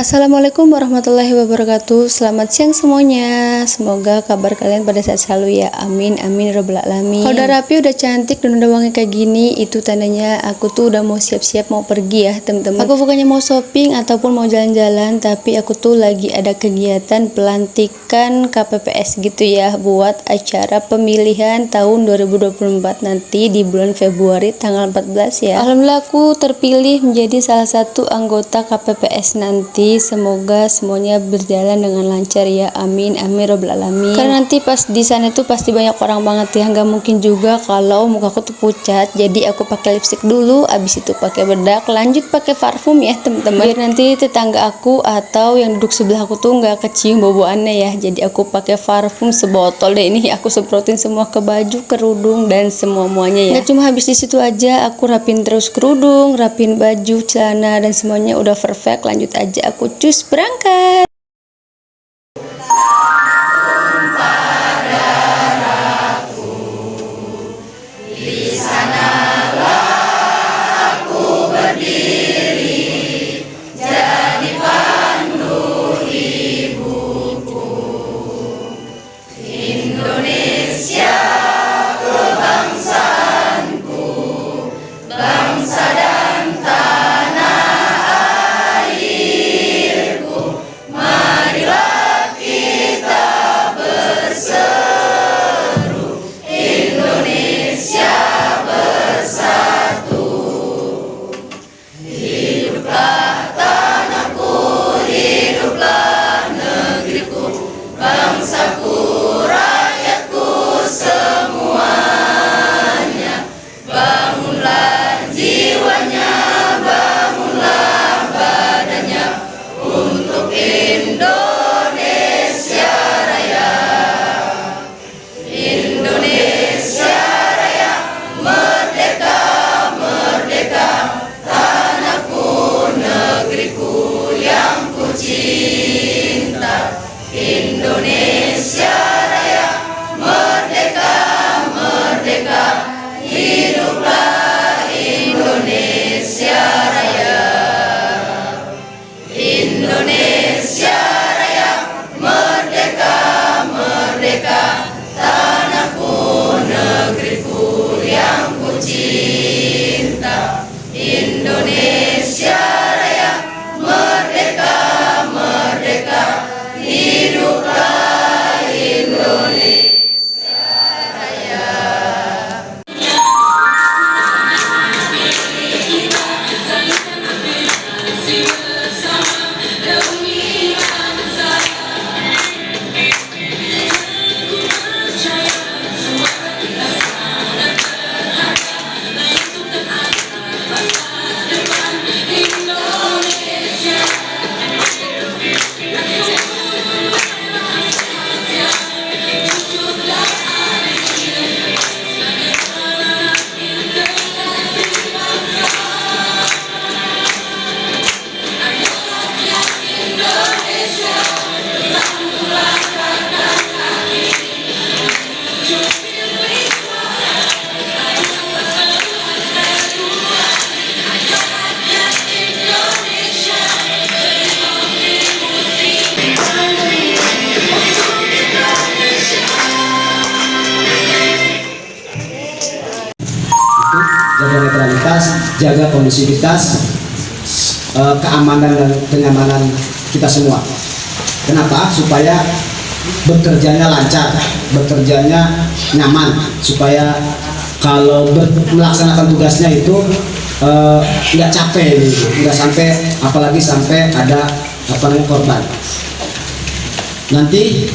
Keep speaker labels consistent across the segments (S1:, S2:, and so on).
S1: Assalamualaikum warahmatullahi wabarakatuh. Selamat siang semuanya. Semoga kabar kalian pada sehat selalu ya. Amin amin robbal alamin. Kalau udah rapi, udah cantik dan udah wangi kayak gini, itu tandanya aku tuh udah mau siap-siap mau pergi ya teman-teman. Aku bukannya mau shopping ataupun mau jalan-jalan, tapi aku tuh lagi ada kegiatan pelantikan KPPS gitu ya, buat acara pemilihan tahun 2024 nanti di bulan Februari tanggal 14 ya. Alhamdulillah aku terpilih menjadi salah satu anggota KPPS nanti. Semoga semuanya berjalan dengan lancar ya. Amin amin robbal alamin. Karena nanti pas di sana tuh pasti banyak orang banget ya. Nggak mungkin juga kalau mukaku tuh pucat. Jadi aku pakai lipstick dulu, abis itu pakai bedak, lanjut pakai parfum ya teman-teman. Biar nanti tetangga aku atau yang duduk sebelah aku tuh nggak kecium bau-bauannya ya. Jadi aku pakai parfum sebotol deh ini. Aku semprotin semua ke baju, kerudung dan semua-muanya ya. Nggak cuma habis di situ aja, aku rapin terus kerudung, rapin baju, celana dan semuanya udah perfect. Lanjut aja aku cus berangkat.
S2: Jaga netralitas, jaga kondusivitas, keamanan dan kenyamanan kita semua. Kenapa? Supaya bekerjanya lancar, bekerjanya nyaman, supaya kalau melaksanakan tugasnya itu nggak capek, gitu. Nggak sampai, apalagi sampai ada korban. Nanti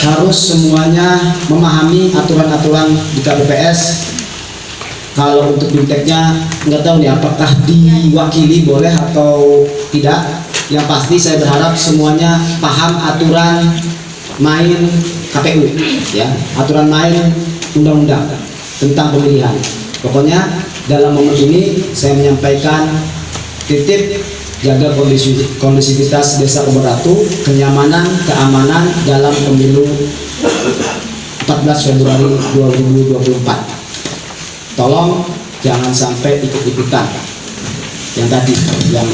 S2: harus semuanya memahami aturan-aturan di KPPS. Kalau untuk bimteknya nggak tahu nih apakah diwakili boleh atau tidak. Yang pasti saya berharap semuanya paham aturan main KPU ya, aturan main undang-undang tentang pemilihan. Pokoknya dalam momen ini saya menyampaikan titip jaga kondusivitas Desa Uberatu, kenyamanan, keamanan dalam pemilu 14 Februari 2024. Tolong jangan sampai ikut-ikutan yang tadi, yang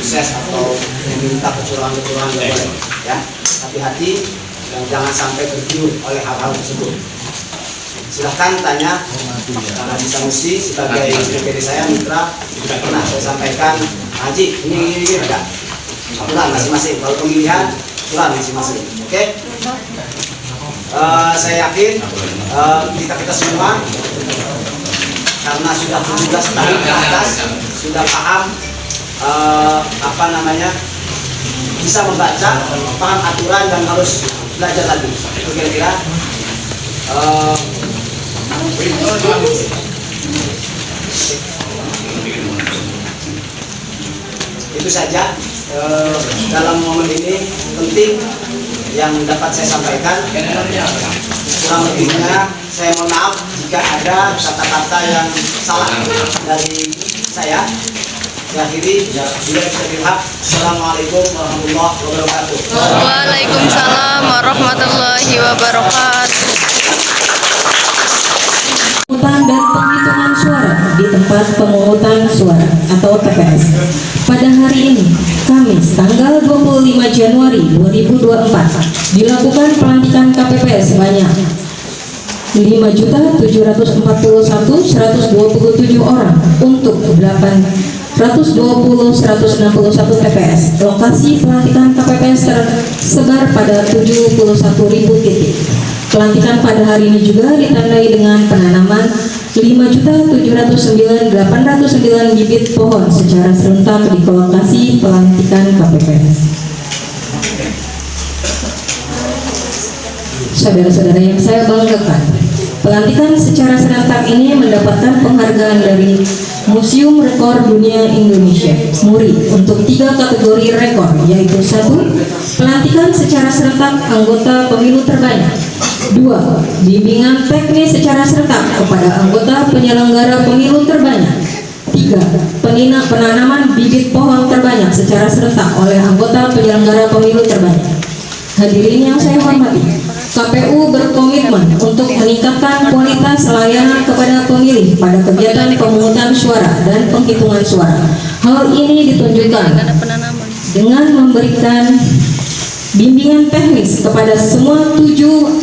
S2: sukses atau meminta kecurangan-kecurangan nggak boleh, ya. Hati-hati dan jangan sampai tergiur oleh hal-hal tersebut. Silahkan tanya, karena bisa mesti sebagai DPD saya mitra tidak pernah saya sampaikan, Haji ini enggak. Aturan masing-masing. Kalau pemilihan aturan masing-masing. Oke? Saya yakin kita semua karena sudah 17 tahun ke atas sudah paham bisa membaca, paham aturan dan harus belajar lagi. Itu kira-kira. Itu saja dalam momen ini penting yang dapat saya sampaikan. Kurang lebihnya saya mohon maaf jika ada kata-kata yang salah dari saya. Akhiri, Assalamualaikum warahmatullahi wabarakatuh.
S1: Waalaikumsalam warahmatullahi wabarakatuh.
S3: Pemungutan dan penghitungan suara di tempat pemungutan suara atau TPS pada hari ini, Kamis tanggal 25 Januari 2024 dilakukan pelantikan KPPS sebanyak 5.741.127 orang untuk 820.161 TPS. Lokasi pelantikan KPPS tersebar pada 71.000 titik. Pelantikan pada hari ini juga ditandai dengan penanaman 5.709.809 bibit pohon secara serentak di lokasi pelantikan KPPS. Saudara-saudara yang saya banggakan, pelantikan secara serentak ini mendapatkan penghargaan dari Museum Rekor Dunia Indonesia (MURI) untuk 3 kategori rekor, yaitu 1. Pelantikan secara serentak anggota pemilu terbanyak, 2. Bimbingan teknis secara serentak kepada anggota penyelenggara pemilu terbanyak, 3. Penanaman bibit pohon terbanyak secara serentak oleh anggota penyelenggara pemilu terbanyak. Hadirin yang saya hormati, KPU berkomitmen untuk meningkatkan kualitas layanan kepada pemilih pada kegiatan pemungutan suara dan penghitungan suara. Hal ini ditunjukkan dengan memberikan bimbingan teknis kepada semua 7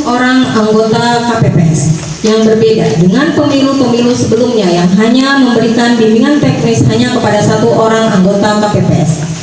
S3: orang anggota KPPS yang berbeda dengan pemilu-pemilu sebelumnya yang hanya memberikan bimbingan teknis hanya kepada 1 orang anggota KPPS.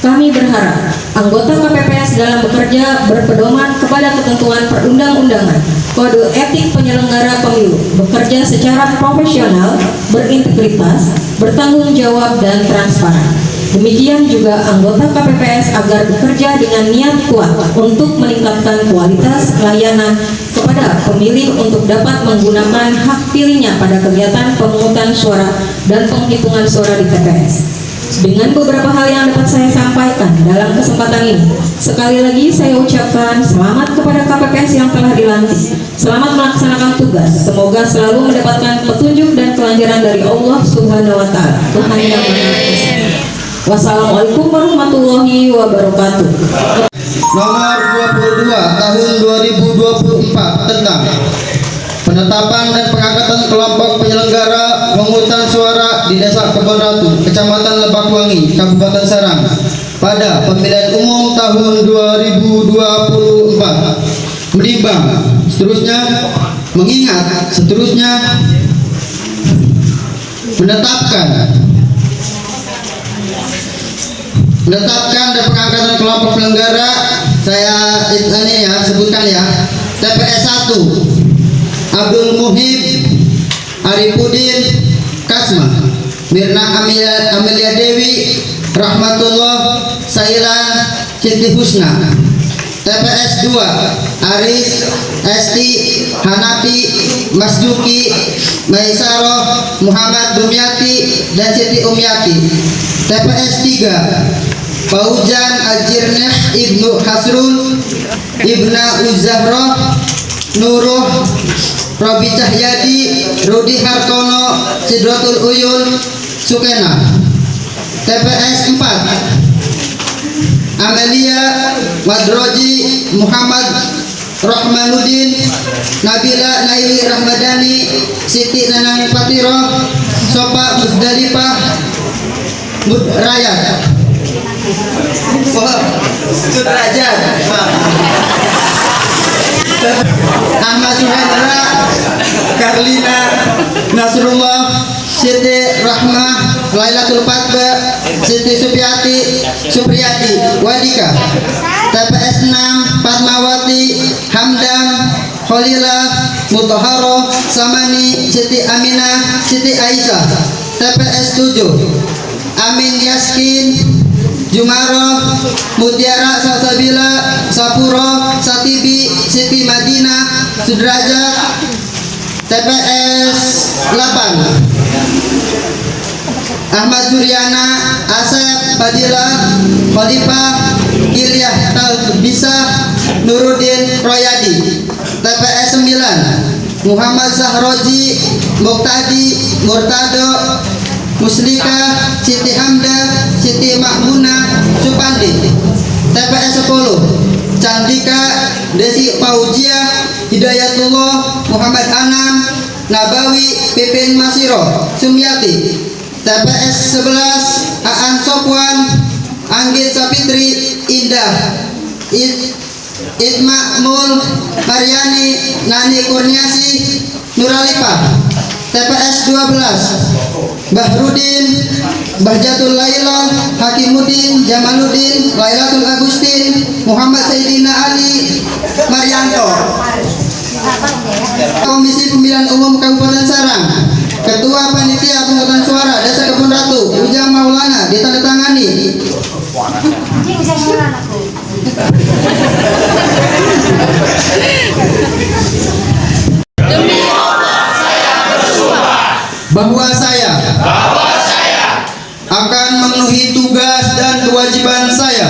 S3: Kami berharap anggota KPPS dalam bekerja berpedoman kepada ketentuan perundang-undangan, kode etik penyelenggara pemilu, bekerja secara profesional, berintegritas, bertanggung jawab, dan transparan. Demikian juga anggota KPPS agar bekerja dengan niat kuat untuk meningkatkan kualitas layanan kepada pemilih untuk dapat menggunakan hak pilihnya pada kegiatan pemungutan suara dan penghitungan suara di TPS. Dengan beberapa hal yang dapat saya sampaikan dalam kesempatan ini, sekali lagi saya ucapkan selamat kepada KPPS yang telah dilantik. Selamat melaksanakan tugas. Semoga selalu mendapatkan petunjuk dan kelancaran dari Allah Subhanahu wa Ta'ala. Tuhan yang Maha Esa. Wassalamualaikum warahmatullahi wabarakatuh.
S4: Nomor 22 tahun 2024 tentang penetapan dan pengangkatan kelompok penyelenggara pemungutan suara di Desa Kebon Ratu, Kecamatan Lebakwangi, Kabupaten Serang pada pemilihan umum tahun 2024. Menimbang, seterusnya mengingat, seterusnya menetapkan dan pengangkatan kelompok penyelenggara. Saya ini ya sebutkan ya. TPS 1 Abdul Muhib Arifudin Kasma, Mirna Amelia Dewi Rahmatullah Sailan Siti Husna. TPS 2 Aris Esti Hanafi Masduki Maisaroh Muhammad Dumyati dan Siti Umyati. TPS 3 Faujan Ajirneh Ibnu Hasrun Ibna Uzahroh Nuruh Robi Cahyadi Rudi Hartono Sidratul Uyun Sukena. TPS 4 Amelia Wadroji Muhammad Rahmanuddin Nabila Naili Rahmadani Siti Nanang Patiro Sopa Musdalifah Mudrayat. Siti Supriyati Wadika. TPS 6 Fatmawati Hamdam Khalila Mutaharo Samani Siti Aminah Siti Aisyah. TPS 7 Amin Yaskin Jumaro Mutiara Salsabila Sapuro Satibi Siti Madinah Sudrajat. TPS 8 Ahmad Suryana Asep Fadila Khalifah Ilyah Talbisa Nuruddin Royadi. TPS 9 Muhammad Zahroji Muqtadi Murtado Muslika Siti Hamda Siti Makmuna Supandi. TPS 10 Candika Desi Fauzia Hidayatullah Muhammad Anam Nabawi Pipin Masiro Sumyati. TPS 11 Aan Sopwan Anggit Sapitri Indah Itmakmul Maryani Nani Kurniasi Nuralipa. TPS 12 Bahrudin Bahjatul Laila Hakimuddin Jamaluddin Lailatul Agustin Muhammad Sayyidina Ali Maryanto. Komisi Pemilihan Umum Kabupaten Serang, Ketua Panitia Pemungutan Suara Desa Kebun Ratu Ujang Maulana ditandatangani. Bahwa saya akan memenuhi tugas dan kewajiban saya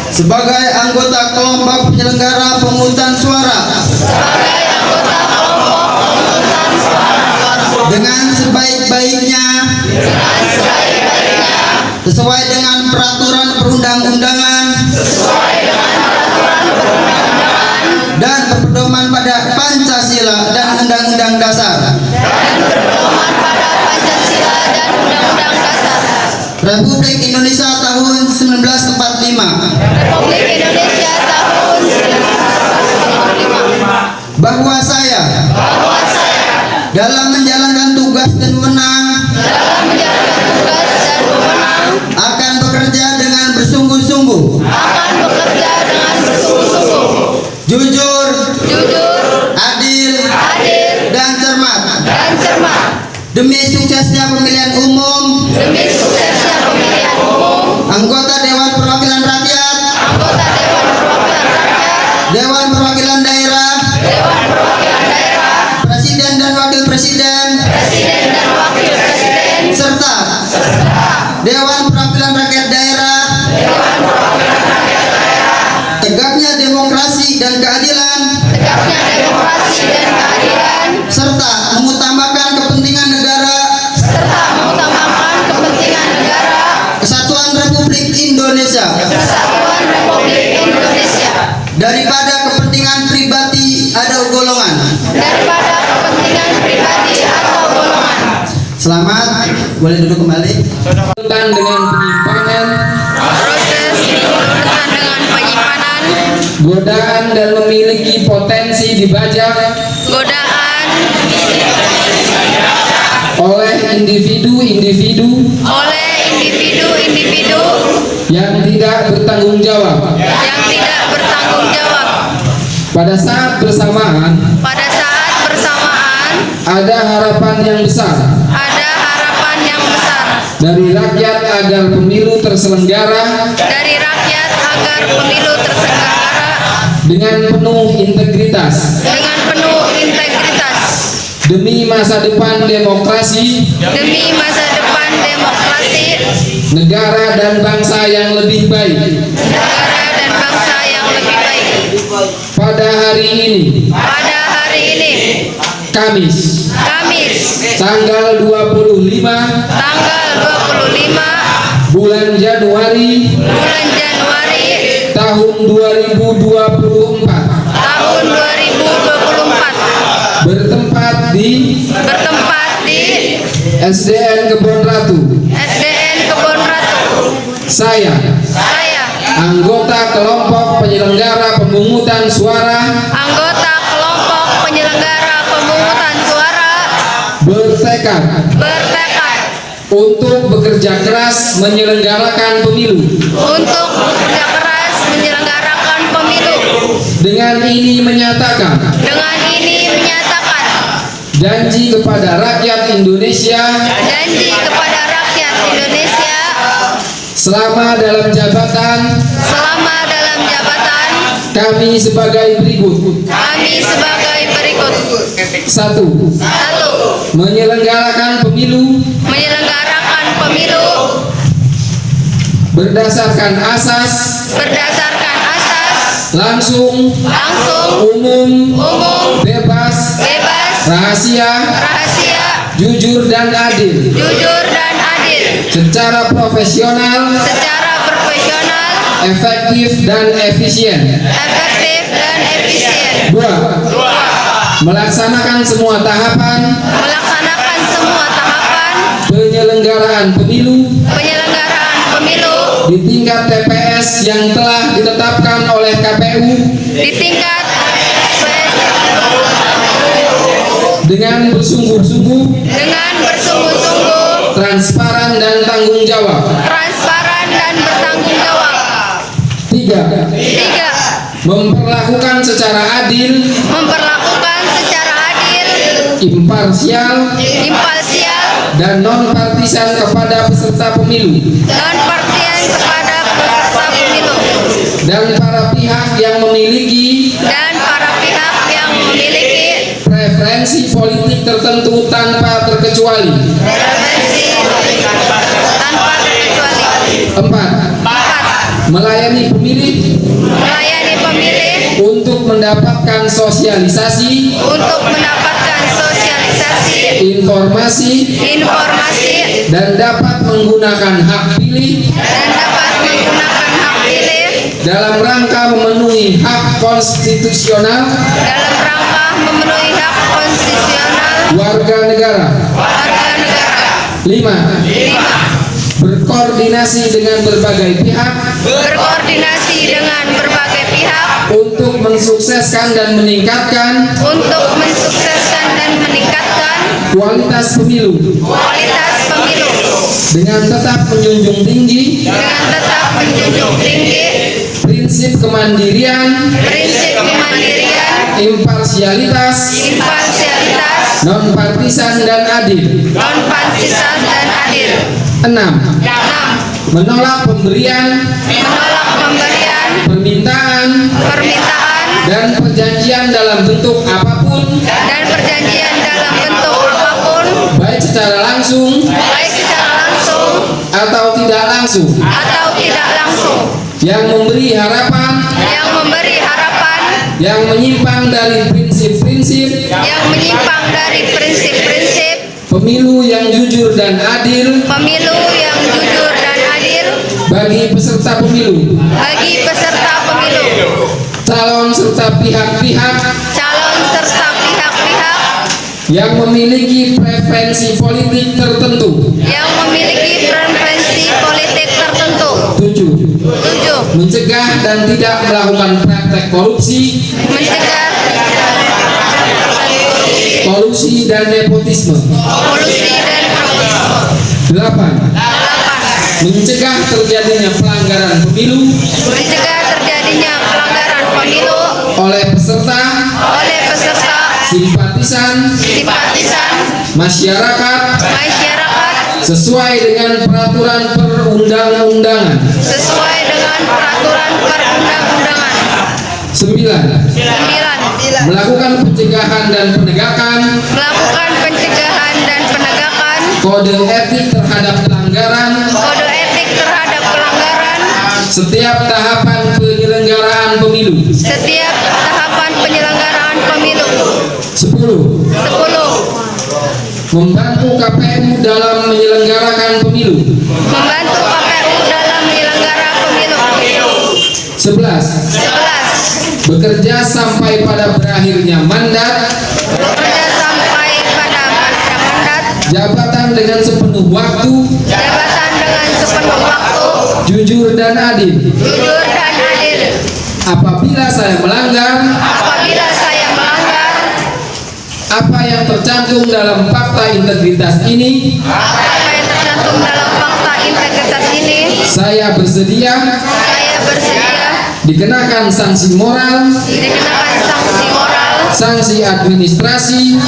S4: sebagai anggota kelompok penyelenggara pemungutan suara dengan sebaik-baiknya sesuai dengan peraturan perundang-undangan dan berpedoman pada Pancasila dan Undang-Undang Dasar Republik Indonesia tahun 1945. Bahwa saya dalam menjalankan tugas dan wewenang akan bekerja dengan bersungguh-sungguh, jujur, adil, dan cermat demi suksesnya pemilihan umum anggota Dewan Perwakilan Rakyat, Dewan Perwakilan Daerah, Presiden dan Wakil Presiden, serta Dewan Perwakilan Rakyat Daerah. Tegaknya demokrasi dan keadilan, serta mengutamakan kepentingan negara, Kesatuan Republik Indonesia, daripada kepentingan pribadi atau golongan. Selamat, boleh duduk kembali.
S5: Dengan penyimpanan, godaan dan memiliki potensi dibajak oleh individu-individu yang tidak bertanggung jawab. Pada saat bersamaan ada harapan yang besar dari rakyat agar pemilu terselenggara dengan penuh integritas demi masa depan demokrasi, negara dan bangsa yang lebih baik. Pada hari ini, Kamis, tanggal 25 bulan Januari tahun 2024 bertempat di SDN Kebon Ratu. Saya anggota kelompok penyelenggara pemungutan suara bertekad bertekad
S6: bertekad
S5: untuk bekerja keras menyelenggarakan pemilu.
S6: untuk bekerja keras menyelenggarakan pemilu.
S5: Dengan ini menyatakan
S6: Dengan ini menyatakan
S5: janji kepada rakyat Indonesia
S6: janji kepada rakyat Indonesia
S5: selama dalam jabatan kami sebagai berikut.
S6: kami sebagai berikut.
S5: 1.
S6: 1.
S5: Menyelenggarakan pemilu
S6: Menyelenggarakan pemilu
S5: berdasarkan asas langsung, umum, bebas, rahasia, jujur dan adil, secara profesional, efektif dan efisien. 2. Melaksanakan semua tahapan penyelenggaraan pemilu di tingkat TPS yang telah ditetapkan oleh KPU
S6: di tingkat
S5: dengan bersungguh-sungguh, transparan dan tanggung jawab. 3.
S6: 3.
S5: Memperlakukan secara adil, imparsial, dan non partisan kepada peserta pemilu dan para pihak yang memiliki preferensi politik tertentu tanpa terkecuali. 4. Melayani pemilih untuk mendapatkan sosialisasi, informasi, dan dapat menggunakan hak pilih dalam rangka memenuhi hak konstitusional warga negara. 5. Berkoordinasi dengan berbagai pihak untuk mensukseskan dan meningkatkan kualitas pemilu dengan tetap menjunjung tinggi prinsip kemandirian, imparsialitas, non partisan dan adil. 6. Menolak pemberian, permintaan, dan perjanjian dalam bentuk apapun, baik secara langsung atau tidak langsung, yang memberi harapan, yang menyimpang dari prinsip-prinsip pemilu yang jujur dan adil bagi peserta pemilu, calon serta pihak-pihak yang memiliki preferensi politik tertentu. 7. Mencegah dan tidak melakukan praktek kolusi, dan nepotisme. 8. Mencegah terjadinya pelanggaran pemilu oleh peserta, simpatisan, masyarakat, sesuai dengan peraturan perundang-undangan. 9. Melakukan pencegahan dan penegakan kode etik terhadap pelanggaran setiap tahapan penyelenggaraan pemilu. 10. Membantu KPU dalam menyelenggarakan pemilu. 11. Bekerja sampai pada berakhirnya mandat jabatan dengan sepenuh waktu, jujur dan adil. Apabila saya melanggar apa yang tercantum dalam fakta integritas ini,
S6: apa yang tercantum dalam fakta integritas ini,
S5: saya bersedia dikenakan sanksi moral, sanksi administrasi,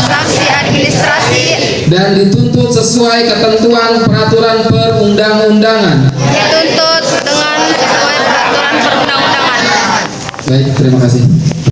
S5: dan dituntut sesuai ketentuan peraturan perundang-undangan.
S6: dituntut dengan sesuai peraturan perundang-undangan.
S5: Baik, terima kasih.